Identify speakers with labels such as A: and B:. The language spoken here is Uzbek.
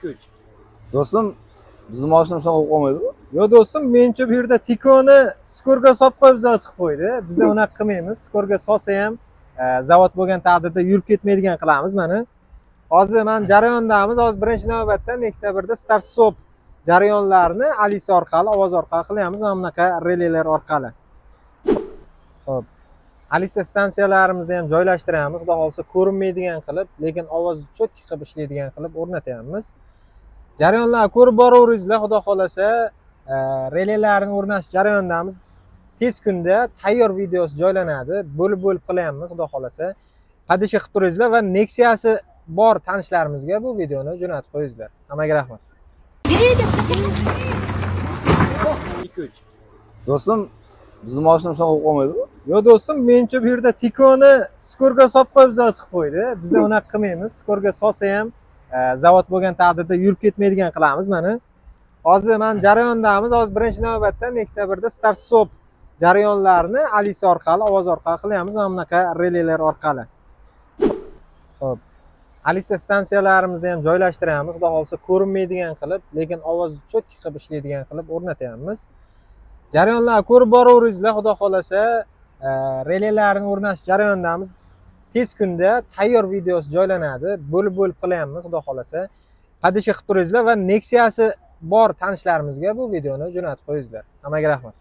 A: 2-3.
B: Do'stim, bizni mashina shunaqa bo'lib qolmaydi-ku.
C: Yo do'stim, mencha bu yerda Tikoni skorga solib qo'yib zavod qilib qo'ydi. Biz unaqa qilmaymiz. Skorga solsa ham zavod bo'lgan taqdirda yurib ketmaydigan qilamiz mana. Hozir men jarayondamiz. Hozir birinchi navbatda Nexia 1 da start stop jarayonlarini Alisa orqali, ovoz orqali qilyapmiz. Mana bunaqa relaylar orqali. Xo'p. Alisa stansiyalarimizni ham joylashtiramiz. Xudo xolsa ko'rinmaydigan qilib, lekin ovoz cho'tki qilib ishlaydigan qilib o'rnatyapmiz. Jarayonlarni ko'rib boraveringizlar, xudo xolasa. Relaylarni o'rnatish jarayonidamiz. Tez kunda tayyor videosi joylanadi. Bo'lib qilyapmiz, xudo xolasa. Qadisha qilib turingizlar va Nexia'si bor tanishlarimizga bu videoni jo'natib qo'yingizlar. Hammaga rahmat.
A: 2-3.
B: Do'stim, bizni mashina shunaqa bo'lib qolmaydi-ku.
C: Yo do'stim, mencha bu yerda Tikoni skorga solib qo'yib zavod qilib qo'ydi. Biz unaqa qilmaymiz. Skorga solsa ham zavod bo'lgan taqdirda yurib ketmaydigan qilamiz mana. Hozir men jarayondamiz. Hozir birinchi navbatda Nexia 1 da start stop jarayonlarini Alisa orqali, ovoz orqali qilyapmiz. Mana bunaqa relaylar orqali. Xo'p. Alisa stansiyalarimizni ham joylashtiramiz. Xudo xolsa ko'rinmaydigan qilib, lekin ovoz cho'tki qilib ishlaydigan qilib o'rnatyapmiz. Jarayonlarni ko'rib boraveringizlar, xudo xolasa. Relaylarni o'rnatish jarayonidamiz. Tez kunda tayyor videosi joylanadi. Bo'lib qilyapmiz, xudo xolasa. Qadisha qilib turingizlar va Nexia'si bor tanishlarimizga bu videoni jo'natib qo'yingizlar. Hammaga rahmat.